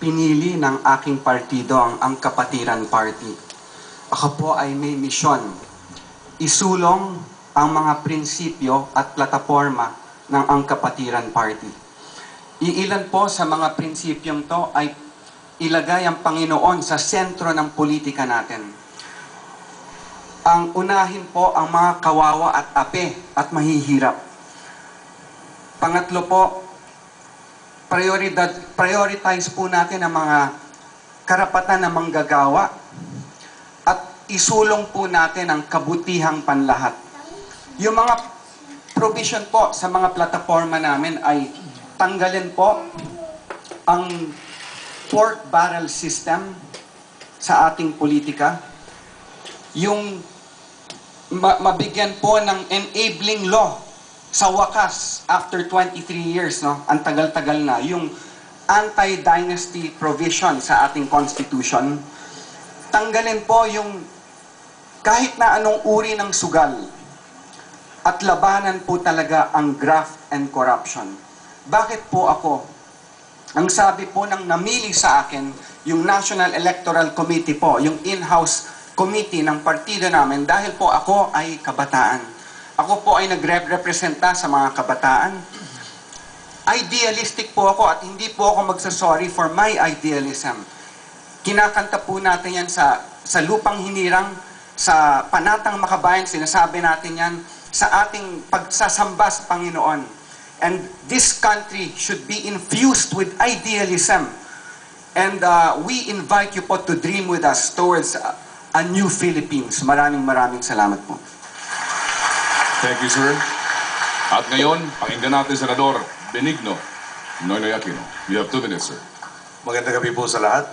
pinili ng aking partido ang Kapatiran Party. Ako po ay may misyon, isulong ang mga prinsipyo at plataforma ng Ang Kapatiran Party. Iilan po sa mga prinsipyong to ay ilagay ang Panginoon sa sentro ng politika natin. Ang unahin po ang mga kawawa at ape at mahihirap. Pangatlo po, prioritize po natin ang mga karapatan ng manggagawa at isulong po natin ang kabutihang panlahat. Yung mga provision po sa mga plataforma namin ay tanggalin po ang pork barrel system sa ating politika. Yung mabigyan po ng enabling law sa wakas after 23 years, no? Ang tagal-tagal na. Yung anti-dynasty provision sa ating constitution. Tanggalin po yung kahit na anong uri ng sugal at labanan po talaga ang graft and corruption. Bakit po ako? Ang sabi po ng namili sa akin, yung National Electoral Committee po, yung in-house committee ng partido namin, dahil po ako ay kabataan. Ako po ay nagre-representa sa mga kabataan. Idealistic po ako at hindi po ako magsasorry for my idealism. Kinakanta po natin yan sa lupang hinirang, sa panatang makabayan, sinasabi natin yan sa ating pagsasamba sa Panginoon. And this country should be infused with idealism. And we invite you po to dream with us towards a new Philippines. Maraming salamat po. Thank you, sir. At ngayon, pakinggan natin Senador Benigno Noynoy Aquino. You have 2 minutes, sir. Magandang gabi po sa lahat.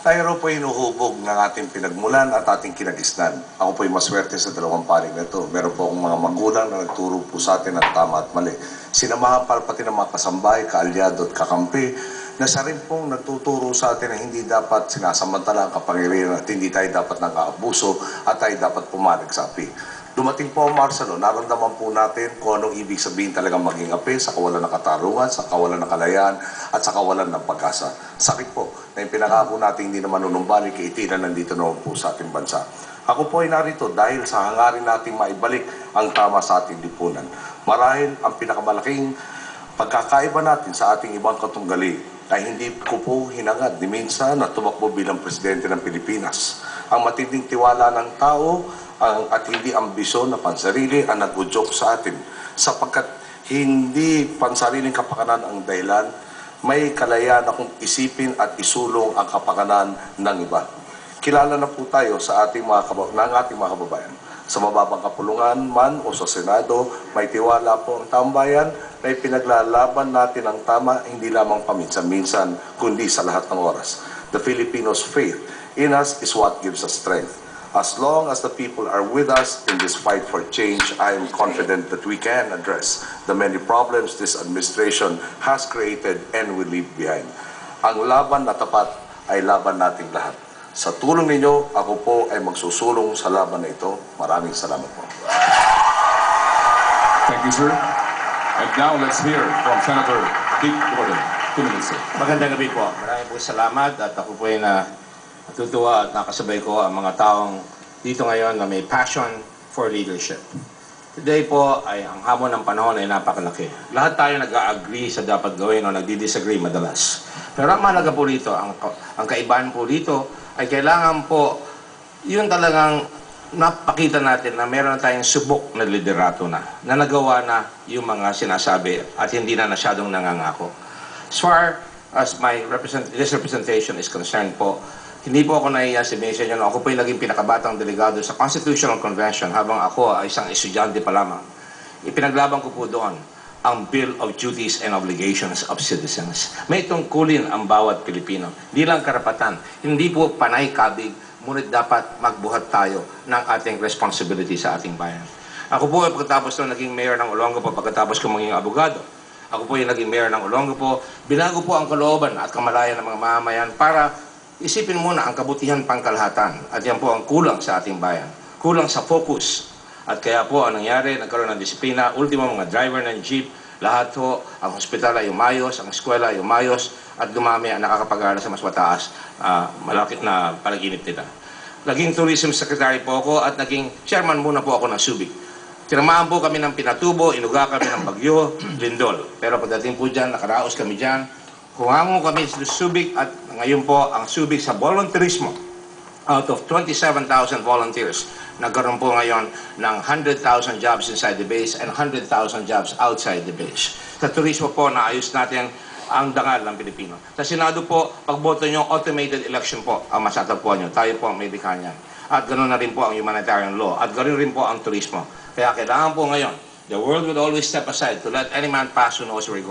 Tayo raw po hinuhubog ng ating pinagmulan at ating kinagisnan. Ako po'y maswerte sa dalawang panig na ito. Meron po akong mga magulang na nagturo po sa atin ng tama at mali. Sinamahan pati ng mga kasambahay, kaalyado at kakampi na sa rin pong nagtuturo sa atin na hindi dapat sinasamantala ang kapangyarihan at hindi tayo dapat nang-aabuso at tayo dapat pumalag sa api. Dumating po ang Marcelo, naramdaman po natin kung anong ibig sabihin talagang maging api sa kawalan ng katarungan, sa kawalan ng kalayaan, at sa kawalan ng pag-asa. Sakit po na yung pinangako natin hindi naman nunumbalik, kaitinan nandito naman po sa ating bansa. Ako po ay narito dahil sa hangarin nating maibalik ang tama sa ating lipunan. Marahil ang pinakamalaking pagkakaiba natin sa ating ibang katunggali ay hindi ko po hinangad ni minsan na tumakbo bilang presidente ng Pilipinas. Ang matinding tiwala ng tao at hindi ambisyon na pansarili ang nag-udyok sa atin. Sapagkat hindi pansariling kapakanan ang dahilan, may kalayaan akong isipin at isulong ang kapakanan ng iba. Kilala na po tayo sa ating mga kababayan. Sa mababang kapulungan man o sa Senado, may tiwala po ang tambayan na ipinaglalaban natin ang tama hindi lamang paminsan-minsan, kundi sa lahat ng oras. The Filipinos' faith in us is what gives us strength. As long as the people are with us in this fight for change, I am confident that we can address the many problems this administration has created and will leave behind. Ang laban na tapat ay laban nating lahat. Sa tulong ninyo, ako po ay magsusulong sa laban na ito. Maraming salamat po. Thank you, sir. And now, let's hear from Senator Dick Gordon. 2 minutes, sir. Magandang gabi po. Maraming po salamat at ako po ay natutuwa at nakasabay ko ang mga taong dito ngayon na may passion for leadership. Today po ay ang hamon ng panahon ay napakalaki. Lahat tayo nag-agree sa dapat gawin o nagdi-disagree madalas. Pero ang mahalaga po dito, ang kaibahan po dito ay kailangan po yun talagang napakita natin na meron tayong subok na liderato na nagawa na yung mga sinasabi at hindi na nasyadong nangangako. As far as this representation is concerned po, hindi po ako nahiya si Mason yun. Ako po yung naging pinakabatang delegado sa Constitutional Convention habang ako ay isang estudyante pa lamang. Ipinaglaban ko po doon ang Bill of Duties and Obligations of Citizens. May tungkulin ang bawat Pilipino. Hindi lang karapatan. Hindi po panay-kabig, ngunit dapat magbuhat tayo ng ating responsibility sa ating bayan. Ako po ay pagkatapos na naging mayor ng Olongapo, pagkatapos ko maging abogado. Ako po yung naging mayor ng Olongapo. Binago po ang kalooban at kamalayan ng mga mamamayan para isipin muna ang kabutihan pangkalahatan. At yan po ang kulang sa ating bayan. Kulang sa focus. At kaya po ang nangyari, nagkaroon ng disiplina. Ultimo, mga driver ng jeep, lahat po, ang hospital ay umayos, ang eskwela ay umayos, at dumami ang nakakapag-aral sa mas mataas malaki na panaginip nila. Naging tourism secretary po ako at naging chairman muna po ako ng Subic. Tinamaan po kami ng Pinatubo, inuga kami ng Bagyo, Lindol. Pero pagdating po dyan, nakaraos kami dyan. Humango kami sa Subic at ngayon po ang Subic sa volunteerismo. Out of 27,000 volunteers, nagkaroon po ngayon ng 100,000 jobs inside the base and 100,000 jobs outside the base. Sa turismo po, naayos natin ang dangal ng Pilipino. Sa Senado po, pagboto nyo, automated election po ang masatagpuan nyo. Tayo po ang may likha niyan. At ganoon na rin po ang humanitarian law. At ganoon rin po ang turismo. Kaya kailangan po ngayon, the world will always step aside to let any man pass who knows where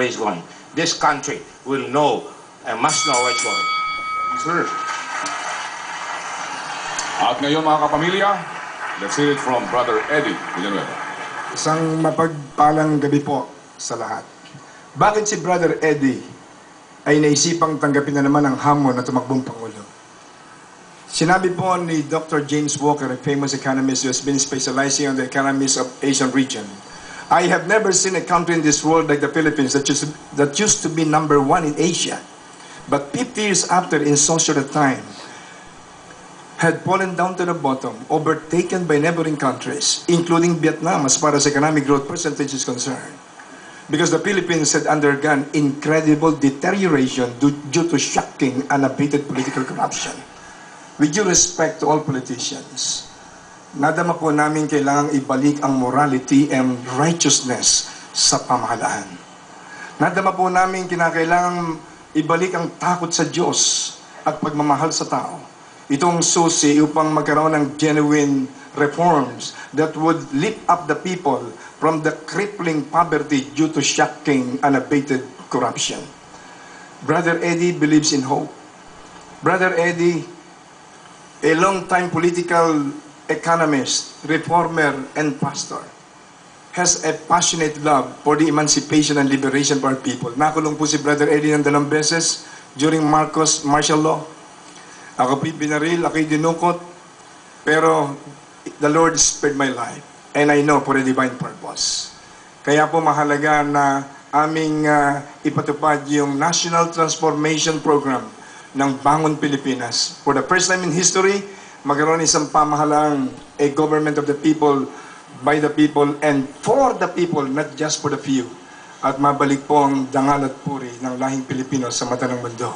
he's going. This country will know and must know where it's going. Sir. At ngayon mga kapamilya, let's hear it from Brother Eddie Villanueva. Isang mapagpalang gabi po sa lahat. Bakit si Brother Eddie ay naisipang tanggapin na naman ang hamon na tumakbong Pangulo? Sinabi po ni Dr. James Walker, a famous economist who has been specializing on the economies of Asian region, I have never seen a country in this world like the Philippines that used to be number 1 in Asia, but 50 years after, in so short a time, had fallen down to the bottom, overtaken by neighboring countries, including Vietnam as far as economic growth percentage is concerned. Because the Philippines had undergone incredible deterioration due to shocking, unabated political corruption. With due respect to all politicians, nadama po namin kailangang ibalik ang morality and righteousness sa pamahalaan. Nadama po namin kinakailangang ibalik ang takot sa Diyos at pagmamahal sa tao. Itong susi upang magkaroon ng genuine reforms that would lift up the people from the crippling poverty due to shocking, unabated corruption. Brother Eddie believes in hope. Brother Eddie, a long-time political economist, reformer, and pastor, has a passionate love for the emancipation and liberation of our people. Nakulong po si Brother Eddie ng 2 beses during Marcos martial law. Ako po'y binaril, ako'y dinukot, pero the Lord spared my life, and I know for a divine purpose. Kaya po mahalaga na aming ipatupad yung National Transformation Program ng Bangon Pilipinas. For the first time in history, magkaroon isang pamahalang a government of the people, by the people, and for the people, not just for the few. At mabalik po ang dangal at puri ng lahing Pilipino sa mata ng mundo.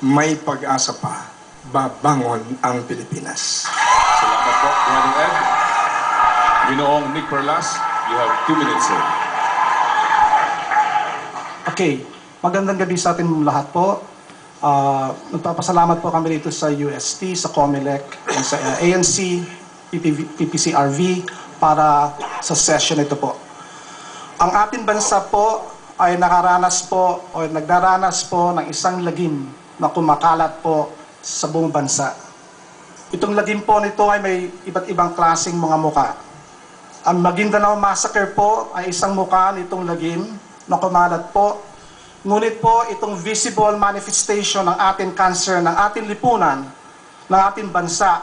May pag-asa pa, babangon ang Pilipinas. Salamat po, Brother Ed. Ginoong Nick Perlas, you have 2 minutes, sir. Okay, magandang gabi sa atin lahat po. Nagpapasalamat po kami dito sa UST, sa COMELEC, sa ANC, PPCRV para sa session ito po. Ang ating bansa po ay nagdaranas po ng isang lagim na kumakalat po sa buong bansa. Itong lagim po nito ay may iba't ibang klaseng mga muka. Ang Maguindanao Massacre po ay isang muka nitong lagim na kumalat po. Ngunit po itong visible manifestation ng ating cancer, ng ating lipunan, ng ating bansa,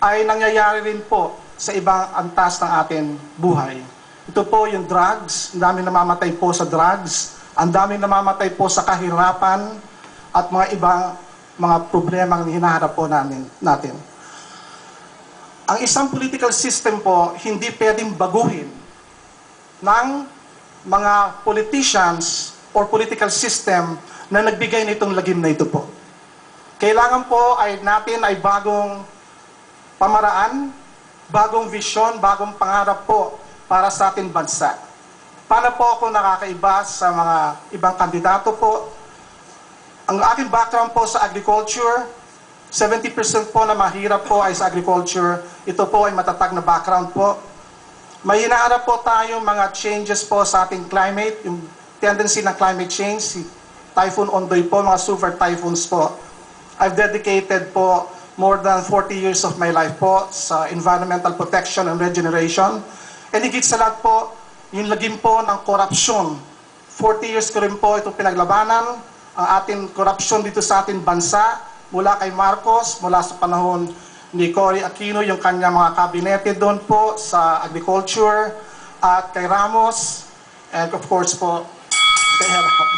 ay nangyayari rin po sa ibang antas ng ating buhay. Ito po yung drugs, ang daming namamatay po sa drugs, ang daming namamatay po sa kahirapan, at mga ibang mga problema ang hinaharap po natin. Ang isang political system po, hindi pwedeng baguhin ng mga politicians or political system na nagbigay nitong lagim na ito po. Kailangan po natin ay bagong pamaraan, bagong vision, bagong pangarap po para sa ating bansa. Paano po ako nakakaiba sa mga ibang kandidato po? Ang aking background po sa agriculture, 70% po na mahirap po ay sa agriculture. Ito po ay matatag na background po. May hinaharap po tayong mga changes po sa ating climate, yung tendency ng climate change, si Typhoon Ondoy po, mga super typhoons po. I've dedicated po more than 40 years of my life po sa environmental protection and regeneration. And higit sa lahat po, yung lagim po ng korupsyon. 40 years ko rin po itong pinaglabanan, ang ating korupsyon dito sa ating bansa, mula kay Marcos, mula sa panahon ni Cory Aquino, yung kanya mga kabinete doon po sa agriculture, at kay Ramos, and of course po, kay Harap.